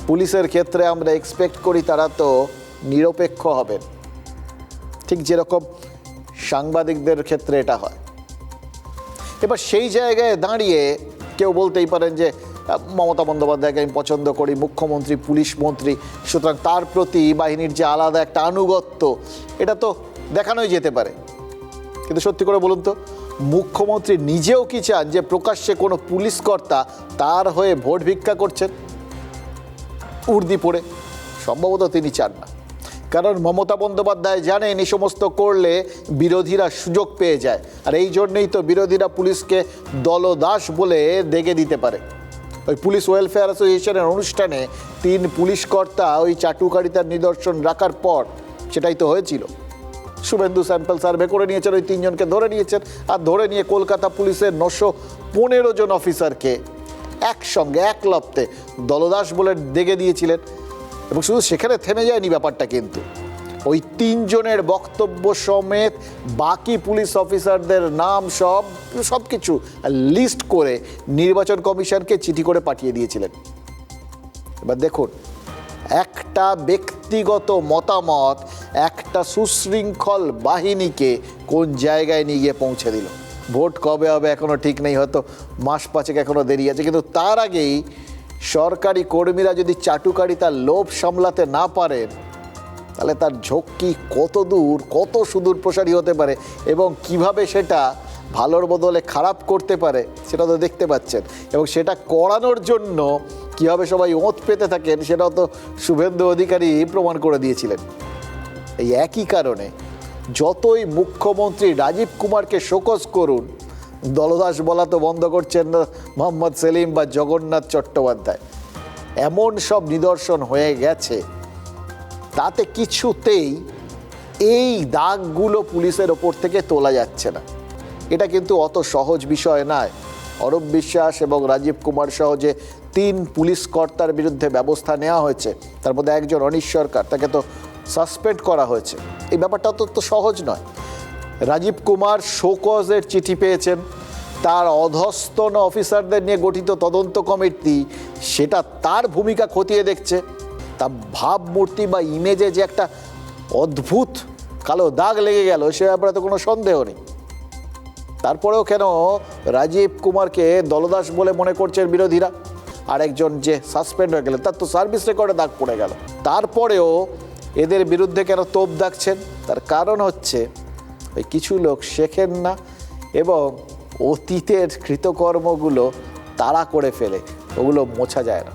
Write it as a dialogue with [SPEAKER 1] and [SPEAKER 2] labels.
[SPEAKER 1] পুলিশের ক্ষেত্রে আমরা এক্সপেক্ট করি তারা তো নিরপেক্ষ হবেন, ঠিক যেরকম সাংবাদিকদের ক্ষেত্রে এটা হয়। এবার সেই জায়গায় দাঁড়িয়ে কেউ বলতেই পারেন যে মমতা বন্দ্যোপাধ্যায়কে আমি পছন্দ করি, মুখ্যমন্ত্রী, পুলিশ মন্ত্রী, সুতরাং তার প্রতি বাহিনীর যে আলাদা একটা আনুগত্য এটা তো দেখানোই যেতে পারে। কিন্তু সত্যি করে বলুন তো, মুখ্যমন্ত্রী নিজেও কি চান যে প্রকাশ্যে কোনো পুলিশ কর্তা তার হয়ে ভোট ভিক্ষা করছেন উর্দি পড়ে? সম্ভবত তিনি চান না, কারণ মমতা বন্দ্যোপাধ্যায় জানেন এই সমস্ত করলে বিরোধীরা সুযোগ পেয়ে যায়, আর এই জন্যেই তো বিরোধীরা পুলিশকে দলদাস বলে দেগে দিতে পারে। ওই পুলিশ ওয়েলফেয়ার অ্যাসোসিয়েশনের অনুষ্ঠানে 3 পুলিশ কর্তা ওই চাটুকারিতার নিদর্শন রাখার পর সেটাই তো হয়েছিল। শুভেন্দু স্যাম্পল সার্ভে করে নিয়েছেন, ওই 3 জনকে ধরে নিয়েছেন, আর ধরে নিয়ে কলকাতা পুলিশের 915 জন অফিসারকে একসঙ্গে এক লপ্তে দলদাস বলে দেগে দিয়েছিলেন। এবং শুধু সেখানে থেমে যায়নি ব্যাপারটা, কিন্তু ওই 3 জনের বক্তব্য সমেত বাকি পুলিশ অফিসারদের নাম সব কিছু লিস্ট করে নির্বাচন কমিশনকে চিঠি করে পাঠিয়ে দিয়েছিলেন। এবার দেখুন, একটা ব্যক্তিগত মতামত একটা সুশৃঙ্খল বাহিনীকে কোন জায়গায় নিয়ে গিয়ে পৌঁছে দিল। ভোট কবে হবে এখনও ঠিক নেই, হয়তো মাস 5 এখনও দেরি আছে, কিন্তু তার আগেই সরকারি কর্মীরা যদি চাটুকারিতার লোভ সামলাতে না পারেন তাহলে তার ঝক্কি কত সুদূর প্রসারী হতে পারে এবং কিভাবে সেটা ভালোর বদলে খারাপ করতে পারে সেটা তো দেখতে পাচ্ছেন। এবং সেটা করানোর জন্য কীভাবে সবাই ওঁত পেতে থাকেন সেটাও তো শুভেন্দু অধিকারী প্রমাণ করে দিয়েছিলেন। এই একই কারণে যতই মুখ্যমন্ত্রী রাজীব কুমারকে শোকজ করুন, দলদাস বলা তো বন্ধ করছেন না মোহাম্মদ সেলিম বা জগন্নাথ চট্টোপাধ্যায়। এমন সব নিদর্শন হয়ে গেছে, তাতে কিছুতেই এই দাগগুলো পুলিশের ওপর থেকে তোলা যাচ্ছে না। এটা কিন্তু অত সহজ বিষয় নয়। অরূপ বিশ্বাস এবং রাজীব কুমার সহ যে 3 পুলিশ কর্তার বিরুদ্ধে ব্যবস্থা নেওয়া হয়েছে, তার মধ্যে একজন অনিশ সরকার, তাকে তো সাসপেন্ড করা হয়েছে। এই ব্যাপারটা তো সহজ নয়। রাজীব কুমার শোকজের চিঠি পেয়েছেন, তার অধস্তন অফিসারদের নিয়ে গঠিত তদন্ত কমিটি সেটা তার ভূমিকা খতিয়ে দেখছে। তার ভাবমূর্তি বা ইমেজে যে একটা অদ্ভুত কালো দাগ লেগে গেল সে ব্যাপারে তো কোনো সন্দেহ নেই। তারপরেও কেন রাজীব কুমারকে দলদাস বলে মনে করছেন বিরোধীরা? আর একজন যে সাসপেন্ড হয়ে গেলেন তার তো সার্ভিস রেকর্ডে দাগ পড়ে গেল, তারপরেও এদের বিরুদ্ধে কেন তোপ দাগছেন? তার কারণ হচ্ছে ওই কিছু লোক শেখেন না এবং অতীতের কৃতকর্মগুলো তাড়া করে ফেলে, ওগুলো মোছা যায় না।